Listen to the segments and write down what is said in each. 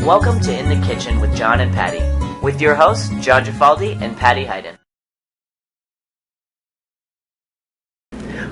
Welcome to In the Kitchen with John and Patty, with your hosts, John Gifaldi and Patty Hayden.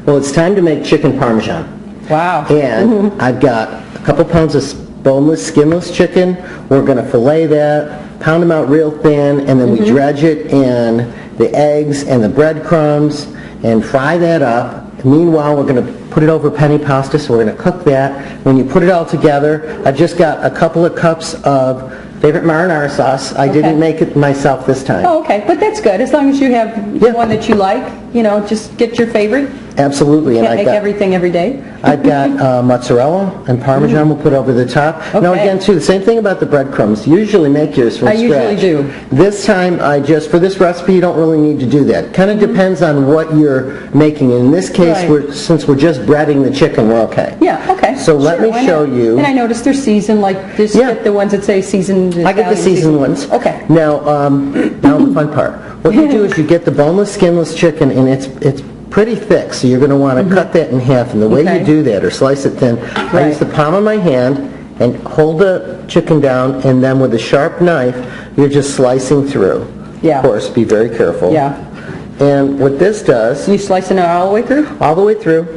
Well, it's time to make chicken Parmesan. Wow. And I've got a couple pounds of boneless, skinless chicken. We're going to fillet that, pound them out real thin, and then we dredge it in the eggs and the breadcrumbs and fry that up. Meanwhile, we're going to put it over penny pasta, so we're going to cook that. When you put it all together, I've just got a couple of cups of favorite marinara sauce. I didn't make it myself this time. Oh, okay, but that's good. As long as you have the one that you like, you know, just get your favorite. Absolutely. Can't make everything every day. I've got mozzarella and Parmesan we'll put over the top. Okay. Now again, too, the same thing about the breadcrumbs. You usually make yours from scratch. I usually do. This time, for this recipe, you don't really need to do that. Kind of depends on what you're making. In this case, since we're just breading the chicken, we're okay. Yeah, okay. So let me show you. And I noticed they're seasoned, like, just get the ones that say seasoned. I get the seasoned ones. Okay. Now the fun part. What you do is you get the boneless, skinless chicken, and it's pretty thick, so you're going to want to cut that in half. And the way you do that, or slice it thin, I use the palm of my hand and hold the chicken down, and then with a sharp knife, you're just slicing through. Yeah. Of course, be very careful. Yeah. And what this does... You slicing it all the way through? All the way through.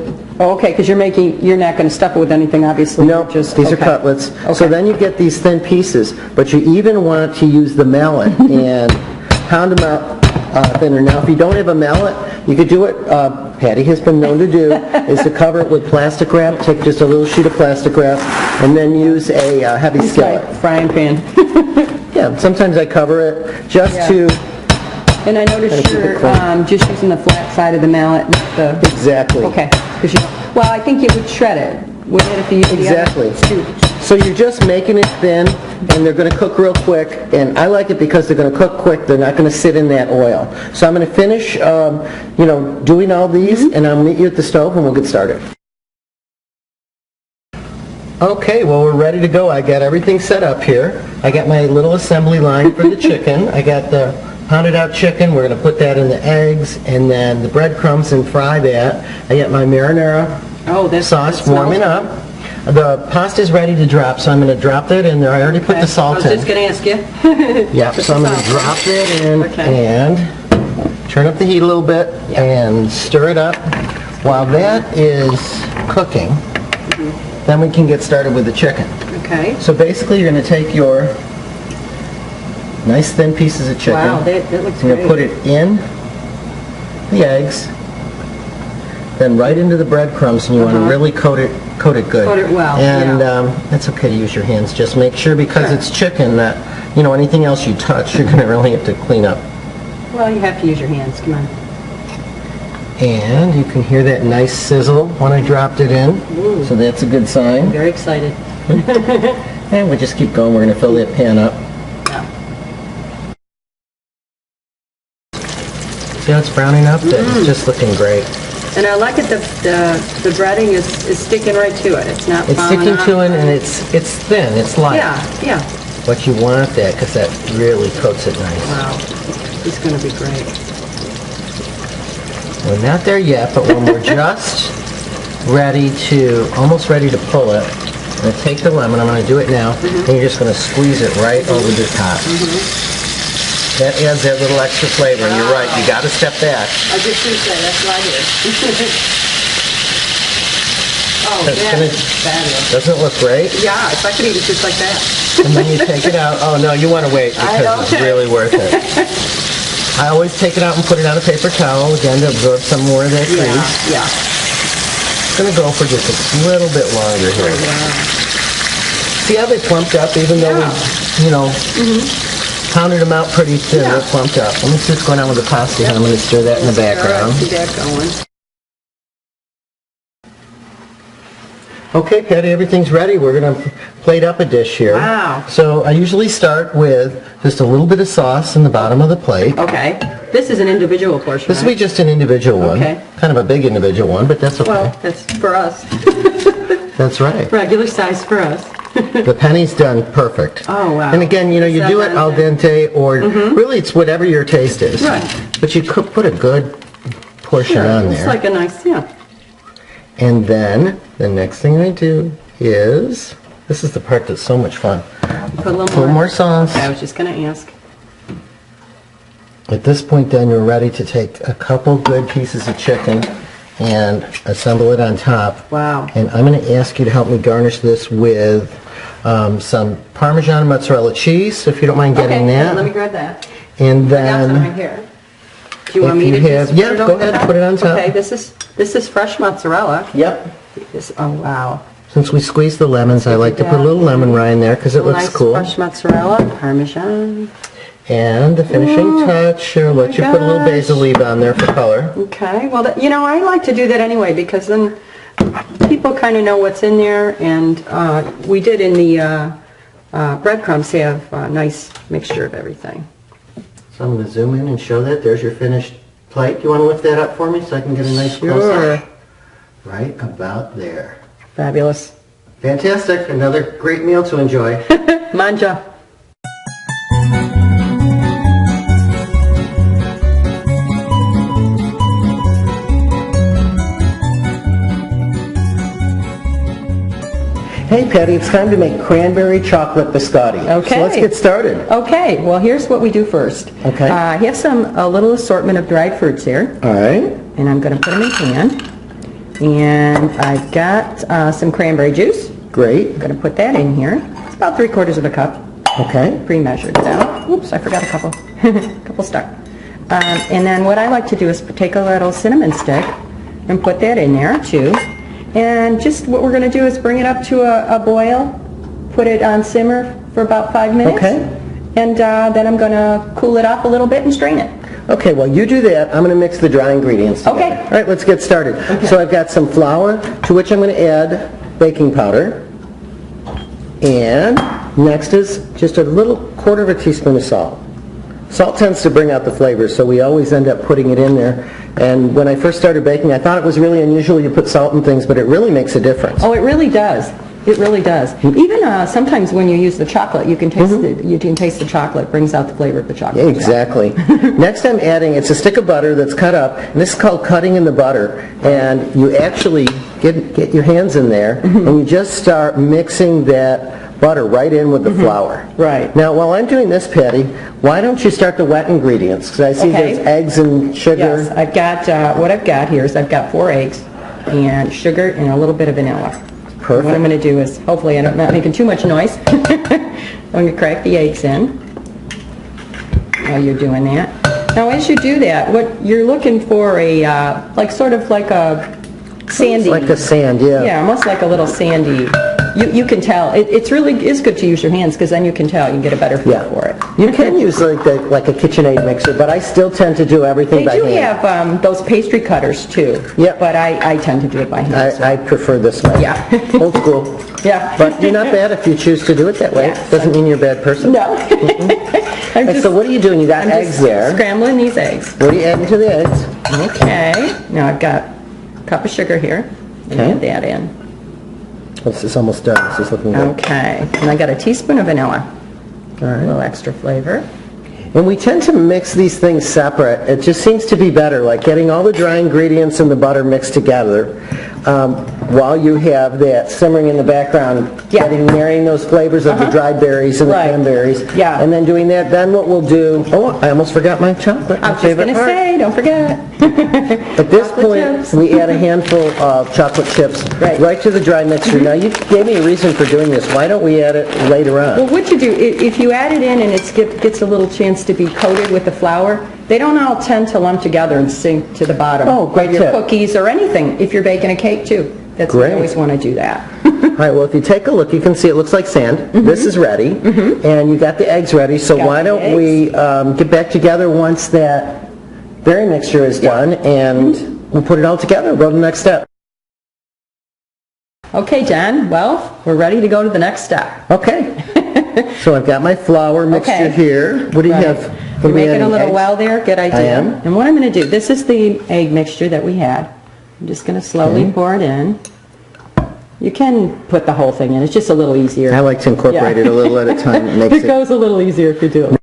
Oh, okay, because you're not going to stuff it with anything, obviously. No, these are cutlets. Okay. So then you get these thin pieces, but you even want to use the mallet and pound them out thinner. Now, if you don't have a mallet, you could do it, Patty has been known to do, is to cover it with plastic wrap. Take just a little sheet of plastic wrap, and then use a heavy skillet. Like frying pan. Yeah, sometimes I cover it just to... And I noticed you're just using the flat side of the mallet. Exactly. Okay. Well, I think you would shred it, wouldn't it, if you use the other? So you're just making it thin, and they're going to cook real quick. And I like it because they're going to cook quick. They're not going to sit in that oil. So I'm going to finish, doing all these, and I'll meet you at the stove, and we'll get started. Okay, well, we're ready to go. I got everything set up here. I got my little assembly line for the chicken. I got the pounded out chicken. We're going to put that in the eggs, and then the breadcrumbs and fry that. I got my marinara sauce warming up. The pasta's ready to drop, so I'm going to drop that in there. I already put the salt in. I was just going to ask you. Yeah, so I'm going to drop that in and turn up the heat a little bit and stir it up. While that is cooking, then we can get started with the chicken. Okay. So basically you're going to take your nice thin pieces of chicken. Wow, that looks great. You're going to put it in the eggs, then right into the breadcrumbs, and you want to really coat it good. Coat it well. And it's okay to use your hands. Just make sure, because it's chicken, that anything else you touch, you're going to really have to clean up. Well, you have to use your hands. Come on. And you can hear that nice sizzle when I dropped it in. So that's a good sign. I'm very excited. And we just keep going. We're going to fill that pan up. See how it's browning up? It's just looking great. And I like it, the breading is sticking right to it. It's not sticking to it, and it's thin. It's light. Yeah. But you want that, because that really coats it nice. Wow. It's going to be great. We're not there yet, but when we're just almost ready to pull it, I'm going to take the lemon. I'm going to do it now, and you're just going to squeeze it right over the top. That adds that little extra flavor, and you're right, you got to step back. I just did say, that's what I did. Fabulous. Doesn't it look great? Yeah, if I could eat it just like that. And then you take it out. Oh no, you want to wait, because it's really worth it. I always take it out and put it on a paper towel, again, to absorb some more of that grease. Yeah. It's going to go for just a little bit longer here. See how they plumped up, even though we, pounded them out pretty thin. They're plumped up. Let me see what's going on with the pasta here. I'm going to stir that in the background. See that going. Okay, Patty, everything's ready. We're going to plate up a dish here. Wow. So I usually start with just a little bit of sauce in the bottom of the plate. Okay. This is an individual portion, This will be just an individual one. Okay. Kind of a big individual one, but that's okay. Well, that's for us. That's right. Regular size for us. The penny's done perfect. Oh, wow. And again, you do it al dente, or really it's whatever your taste is. Right. But you could put a good portion on there. It's like a nice, And then the next thing I do is, this is the part that's so much fun. Put a A little more sauce. Okay, I was just going to ask. At this point then, you're ready to take a couple good pieces of chicken and assemble it on top. Wow. And I'm going to ask you to help me garnish this with some Parmesan and mozzarella cheese, if you don't mind getting Okay, that. let me grab that. And I got some then, right here. Do you want if me you to have- just yeah, put it go over ahead, the top? put it on top. Okay, this is fresh mozzarella. yep. Oh, wow. Since we squeezed the lemons, I Look like at to put a that. little lemon rind there because it looks Nice cool. fresh mozzarella, Parmesan. And the finishing touch, I'll let you put a little gosh. basil leaf on there for color. Okay, well, you know, I like to do that anyway because then people kind of know what's in there, and we did in the breadcrumbs have a nice mixture of everything. So I'm going to zoom in and show that. There's your finished plate. You want to lift that up for me so I can get a nice close-up? Right about there. Fabulous. Fantastic. Another great meal to enjoy. Manja. Hey Patty, it's time to make cranberry chocolate biscotti. Okay. So let's get started. Okay, well, here's what we do first. Okay. I have a little assortment of dried fruits here, All right. and I'm going to put them in a pan. And I've got some cranberry juice. Great. I'm going to put that in here. It's about 3/4 of a cup. Okay. Pre-measured down. Oops, I forgot a couple. couple stuck. And then what I like to do is take a little cinnamon stick and put that in there too. And just what we're going to do is bring it up to a boil, put it on simmer for about 5 minutes. Okay. And then I'm going to cool it off a little bit and strain it. Okay, well you do that. I'm going to mix the dry ingredients together. Okay. All right, let's get started. Okay. So I've got some flour, to which I'm going to add baking powder. And next is just a little 1/4 teaspoon of salt. Salt tends to bring out the flavors, so we always end up putting it in there. And when I first started baking, I thought it was really unusual you put salt in things, but it really makes a difference. Oh, it really does. It really does. Even sometimes when you use the chocolate, you can taste you can taste the chocolate. It brings out the flavor of the chocolate. Yeah, exactly. Next I'm adding, it's a stick of butter that's cut up, and this is called cutting in the butter. And you actually get your hands in there, and you just start mixing that butter right in with the flour. Right. Now, while I'm doing this, Patty, why don't you start the wet ingredients? Because I see Okay. there's eggs and sugar. Yes, I've got, what I've got here is I've got 4 eggs and sugar and a little bit of vanilla. Perfect. What I'm going to do is, hopefully I'm not making too much noise, I'm going to crack the eggs in while you're doing that. Now as you do that, what you're looking for sort of like a sandy. Like a sand, yeah. Yeah, almost like a little sandy. You can tell. It's really is good to use your hands because then you can tell. You can get a better feel Yeah. for it. You can use like a KitchenAid mixer, but I still tend to do everything by They do hand. have those pastry cutters too. Yep. But I tend to do it by hand. so- I prefer this way. Yeah. Old school. Yeah. But you're not bad if you choose to do it that way. Yeah. Doesn't mean you're a bad person. No. I'm And so what are you doing? You got I'm eggs just there. scrambling these eggs. What are you adding to the eggs? Okay. Now I've got a cup of sugar here. And Okay. add that in. This is almost done. This is looking good. Okay. And I got a teaspoon of vanilla. All A right. little extra flavor. And we tend to mix these things separate. It just seems to be better, like getting all the dry ingredients and the butter mixed together while you have that simmering in the background, Yeah. marrying those flavors of the dried berries and the Right. cranberries. Yeah. And then doing that, then what we'll do, oh, I almost forgot my chocolate, my I was just favorite going to part. say, don't forget. At this Chocolate point, chips. we add a handful of chocolate chips Right. to the dry mixture. Now, you gave me a reason for doing this. Why don't we add it later on? Well, what you do, if you add it in and it gets a little chance to be coated with the flour, they don't all tend to lump together and sink to the bottom. Oh, great Of your tip. cookies or anything, if you're baking a cake too. That's why Great. I always want to do that. All right, well, if you take a look, you can see it looks like sand. This is ready, and you got the eggs ready, so Got why the don't we get back together once that berry mixture is done, and we'll put it all together. We'll go to the next step. Okay, Jen, well, we're ready to go to the next step. Okay. So I've got my flour mixture Okay. here. What do you Right. have? What You're are we making a adding, little eggs? well there, good idea. I am. And what I'm going to do, this is the egg mixture that we had. I'm just going to slowly pour it in. You can put the whole thing in, it's just a little easier. I like to incorporate Yeah. it a little at a time. It makes It goes a little easier if you do it.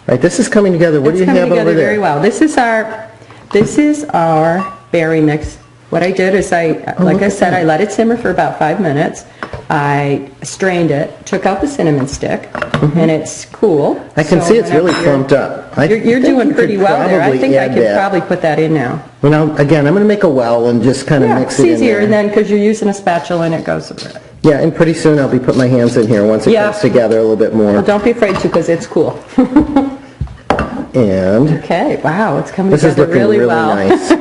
Right, this is coming together. What do It's you coming have over together there? very well. This is our berry mix What I did is like I said, I let it simmer for about 5 minutes. I strained it, took out the cinnamon stick, and it's cool. I can see it's really plumped up. You're doing pretty well there. I think I can probably put that in now. Well, now, again, I'm going to make a well and just kind of mix it in there. It's easier, and then because you're using a spatula and it goes over it. Yeah, and pretty soon I'll be putting my hands in here once it comes together a little bit more. Well, don't be afraid to because it's cool. And okay, wow, it's coming this is together looking really well. nice.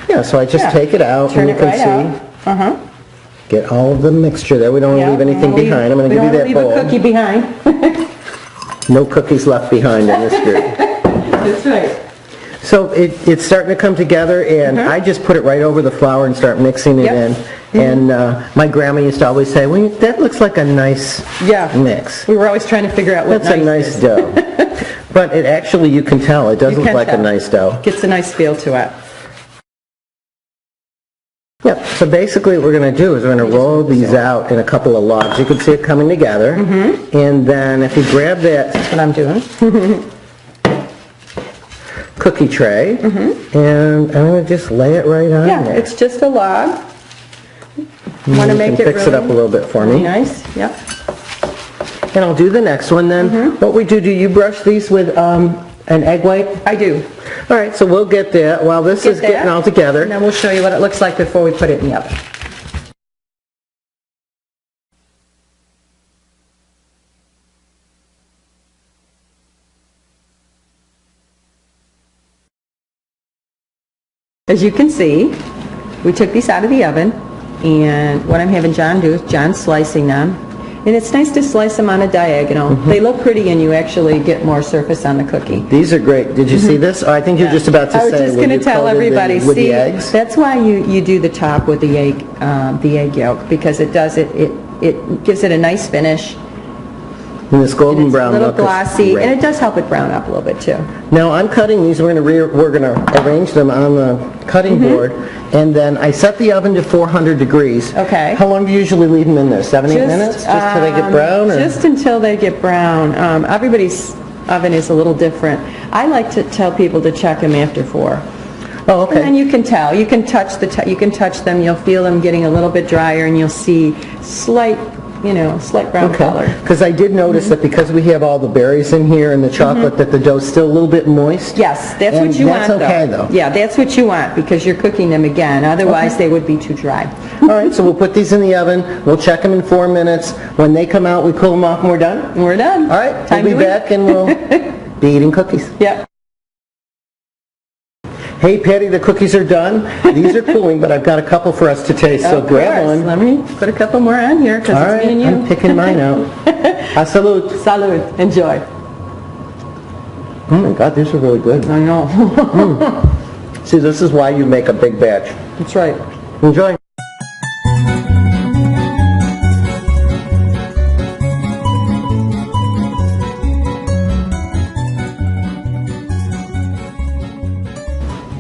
Yeah, so I just take it out Turn and you it can right see. out. Get all of the mixture there. We don't want to leave anything behind. I'm going to give you that bowl. We don't leave a cookie behind. No cookies left behind in this group. That's right. So it's starting to come together, and I just put it right over the flour and start mixing it in. And my grandma used to always say, well, that looks like a nice mix. We were always trying to figure out what That's a nice dough. But it actually, you can tell, it does look like a nice dough. Gets a nice feel to it. Yep, so basically what we're going to do is we're going to roll these out in a couple of logs. You can see it coming together. And then if you grab that... That's what I'm doing. Cookie tray, and I'm going to just lay it right on there. It's just a log. Want to make it fix it up a little bit for me. Nice, yep. And I'll do the next one then. What we do you brush these with an egg white? I do. All right, so we'll get that while this is getting all together. And then we'll show you what it looks like before we put it in the oven. As you can see, we took these out of the oven, and what I'm having John do is John's slicing them. And it's nice to slice them on a diagonal. They look pretty and you actually get more surface on the cookie. These are great. Did you see this? Oh, I think you're just about to say. I was just going to tell everybody, with the eggs? That's why you do the top with the egg yolk, because it does it gives it a nice finish. And this golden brown look, look a little glossy, and it does help it brown up a little bit too. Now I'm cutting these. We're going to arrange them on the cutting board, and then I set the oven to 400 degrees. Okay. How long do you usually leave them in there? 7, 8 minutes, just till they get brown? Or? Just until they get brown. Everybody's oven is a little different. I like to tell people to check them after 4. Oh, okay. And then you can tell. You can touch them. You'll feel them getting a little bit drier, and you'll see slight brown color. Because I did notice that because we have all the berries in here and the chocolate, that the dough's still a little bit moist. Yes, that's what you want, that's okay, though. Yeah, that's what you want, because you're cooking them again. Otherwise, they would be too dry. All right, so we'll put these in the oven. We'll check them in 4 minutes. When they come out, we cool them off and we're done? We're done. All right, we'll be back and we'll be eating cookies. Yep. Hey, Patty, the cookies are done. These are cooling, but I've got a couple for us to taste, so grab one. Let me put a couple more on here, because it's me and you. I'm picking mine out. A salud. Salud. Enjoy. Oh my God, these are really good. I know. See, this is why you make a big batch. That's right. Enjoy.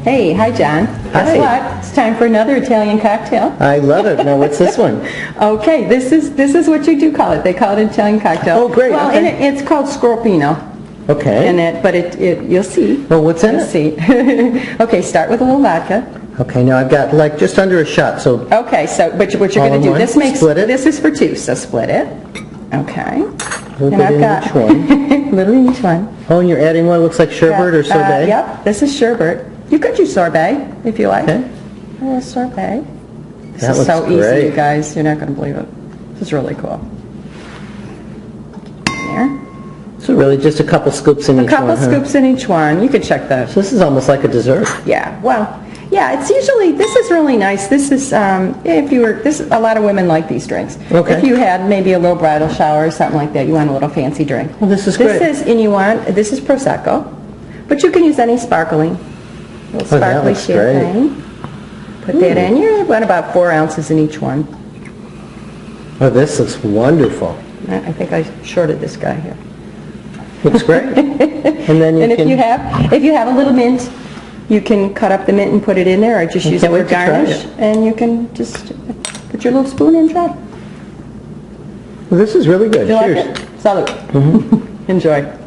Hey, hi John. Guess what? It's time for another Italian cocktail. I love it. Now, what's this one? Okay, this is what you do call it. They call it an Italian cocktail. Oh, great. Well, okay. and it's called Scorpino. Okay. But you'll see. Well, what's in it? See. Okay, start with a little vodka. Okay, now I've got like just under a shot, so... Okay, so what you're going to do, this is for 2, so split it. Okay. A little bit in each one. A little in each one. Oh, and you're adding what looks like sherbet or sorbet? Yep, this is sherbet. You could use sorbet if you like. Okay. A little sorbet. This That is so looks great. easy, you guys. You're not going to believe it. This is really cool. There. So really just a couple scoops in each one, A couple scoops in each one. You could check those. So this is almost like a dessert. Yeah, well, yeah, it's usually, this is really nice. This is, a lot of women like these drinks. Okay. If you had maybe a little bridal shower or something like that, you want a little fancy drink. Well, this is great. This is Prosecco, but you can use any sparkling. A little sparkly champagne. Put that in. You want about 4 ounces in each one. Oh, this looks wonderful. I think I shorted this guy here. Looks great. And then if you have a little mint, you can cut up the mint and put it in there, or just use it for garnish, and you can just put your little spoon in and try. Well, this is really good. Do you Cheers. like it? Salud. Enjoy.